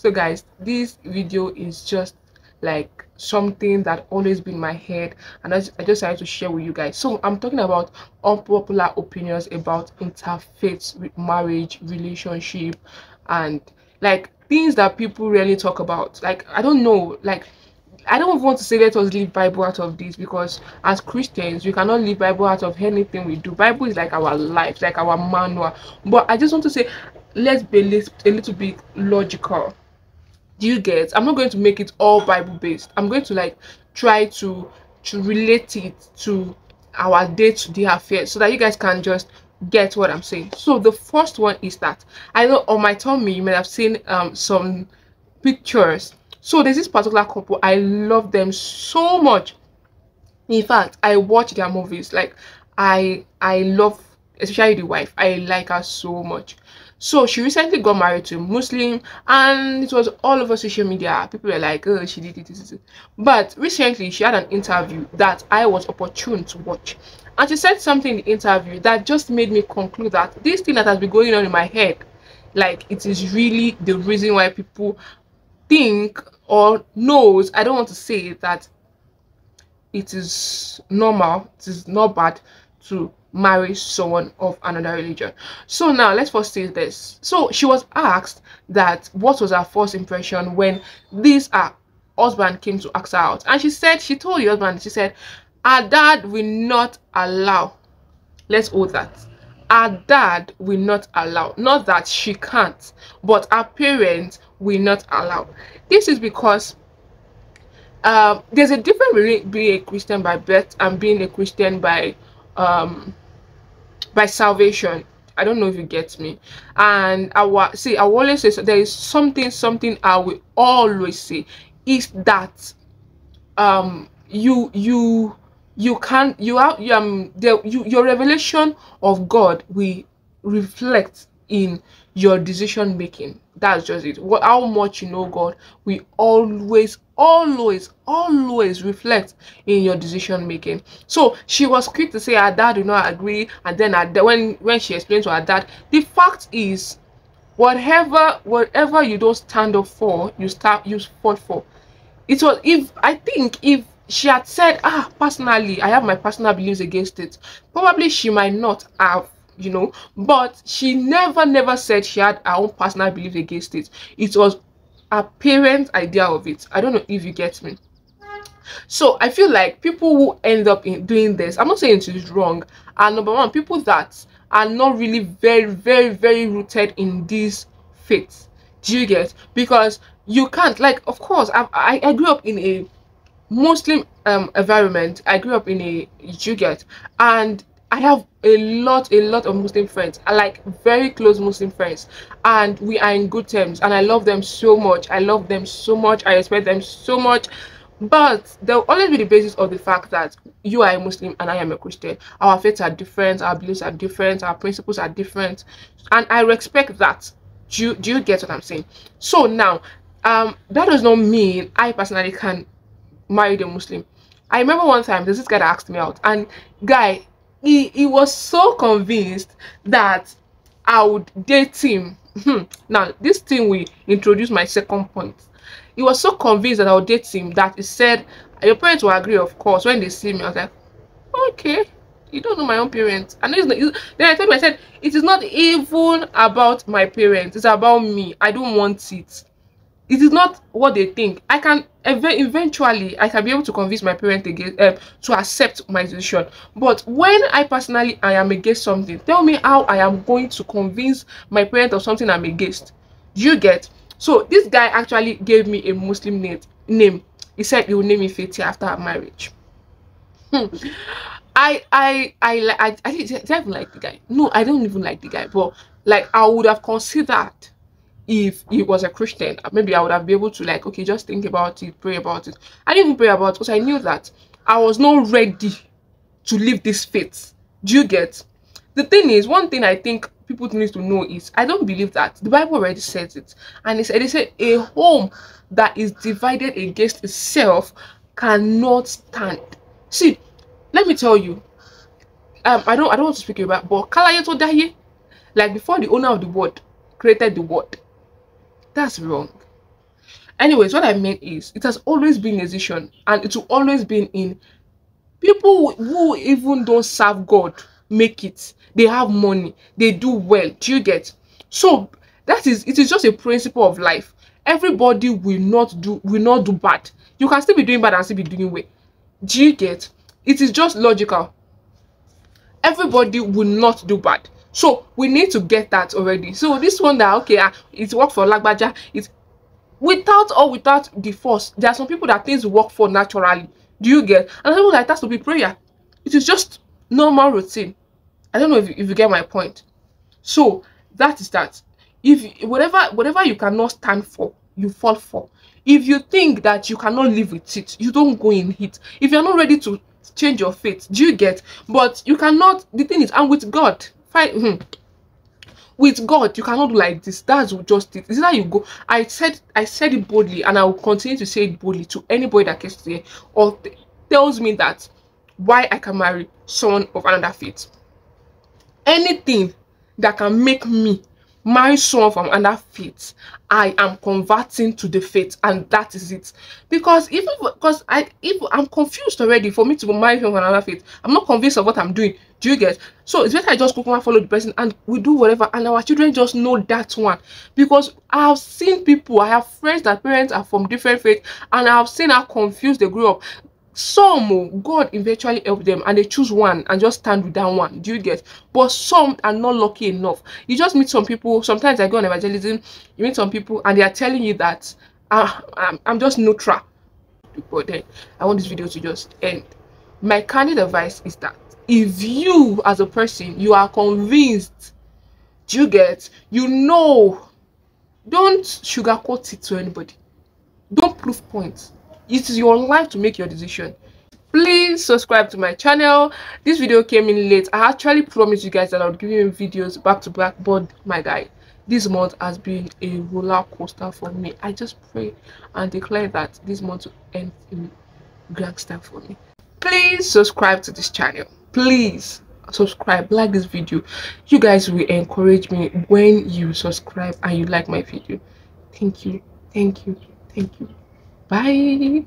So guys, this video is just like something that always been in my head, and I just decided to share with you guys. So I'm talking about unpopular opinions about interfaith marriage, relationship, and like things that people really talk about. Like, I don't know, like I don't want to say let us leave Bible out of this, because as Christians we cannot leave Bible out of anything we do. Bible is like our life, like our manual. But I just want to say, let's be a little bit logical. Do you get? I'm not going to make it all Bible based. I'm going to like try to relate it to our day-to-day affairs so that you guys can just get what I'm saying. So the first one is that I know on my tummy you might have seen some pictures. So there's this particular couple, I love them so much. In fact, I watch their movies. Like, I love, especially the wife. I like her so much. So she recently got married to a Muslim, and it was all over social media. People were like, oh, she did it. But recently she had an interview that I was opportune to watch, and she said something in the interview that just made me conclude that this thing that has been going on in my head, like, it is really the reason why people think or knows, I don't want to say that it is normal, it is not bad to marry someone of another religion. So now let's first say this. So she was asked that what was her first impression when this husband came to ask her out, and she said, she told the husband, she said her dad will not allow, let's hold that, her dad will not allow, not that she can't, but her parents will not allow. This is because there's a difference between being a Christian by birth and being a Christian by salvation. I don't know if you get me. And I will always say, so there is something I will always say is that you can your revelation of God will reflect in your decision making. That's just it. How much you know God will always reflect in your decision making. So she was quick to say her dad did not agree, and then when she explained to her dad, the fact is, whatever you don't stand up for, you fought for. It was, if I think if she had said, personally I have my personal beliefs against it, probably she might not have, but she never said she had her own personal belief against it. It was her parents' idea of it. I don't know if you get me. So I feel like people who end up in doing this, I'm not saying it is wrong, are number one, people that are not really very rooted in this faith. Do you get? Because you can't, like, of course I grew up in a Muslim environment. I grew up in a, you get, and I have a lot of Muslim friends. I like very close Muslim friends, and we are in good terms, and I love them so much. I respect them so much. But there will always be the basis of the fact that you are a Muslim and I am a Christian. Our faiths are different, our beliefs are different, our principles are different, and I respect that. Do you get what I'm saying? So now, that does not mean I personally can marry a Muslim. I remember one time there's this guy that asked me out, and guy, he was so convinced that I would date him. Now this thing will introduce my second point. He was so convinced that I would date him that he said, your parents will agree, of course, when they see me. I was like, okay, you don't know my own parents. And then I told him, I said, it is not even about my parents, it's about me. I don't want it. It is not what they think. I can eventually I can be able to convince my parents again to accept my decision. But when I am against something, tell me how I am going to convince my parents of something I'm against. Do you get? So this guy actually gave me a Muslim name. He said he will name me Fati after our marriage. I didn't even like the guy. No, I don't even like the guy. But like, I would have considered, if he was a Christian, maybe I would have been able to, like, okay, just think about it, pray about it. I didn't even pray about it because I knew that I was not ready to leave this faith. Do you get? The thing is, one thing I think people need to know is, I don't believe that the Bible already says it, and they said a home that is divided against itself cannot stand. See, let me tell you, I don't want to speak about, but Kalaye to die, like, before the owner of the world created the world. That's wrong. Anyways, what I meant is it has always been a decision, and it will always be in people who even don't serve God make it. They have money, they do well. Do you get? So that is, it is just a principle of life. Everybody will not do bad. You can still be doing bad and still be doing well. Do you get? It is just logical. Everybody will not do bad. So we need to get that already. So this one that okay, it worked for Lagbaja. It's without the force. There are some people that things work for naturally. Do you get? And some people that it has to be prayer. It is just normal routine. I don't know if you get my point. So that is that. If whatever you cannot stand for, you fall for. If you think that you cannot live with it, you don't go in it. If you're not ready to change your faith, do you get? But you cannot. The thing is, and with God, fight. With God, you cannot do like this. That's just it. Is that you go? I said it boldly, and I will continue to say it boldly to anybody that gets there or tells me that why I can marry someone of another faith. Anything that can make me marry someone from another faith, I am converting to the faith, and that is it. Because if I'm confused already for me to marry someone from another faith, I'm not convinced of what I'm doing. Do you get? So it's better I just go and follow the person and we do whatever, and our children just know that one. Because I have seen people, I have friends that parents are from different faiths, and I have seen how confused they grew up. Some God eventually help them and they choose one and just stand with that one. Do you get? But some are not lucky enough. You just meet some people. Sometimes I go on evangelism, you meet some people and they are telling you that I'm just neutral. But then I want this video to just end. My candid advice is that if you as a person, you are convinced, do you get? Don't sugarcoat it to anybody. Don't prove points. It is your life to make your decision. Please subscribe to my channel. This video came in late. I actually promised you guys that I would give you videos back to back, but my guy, this month has been a roller coaster for me. I just pray and declare that this month will end in gangster for me. Please subscribe to this channel. Please subscribe, like this video. You guys will encourage me when you subscribe and you like my video. Thank you, thank you, thank you. Bye.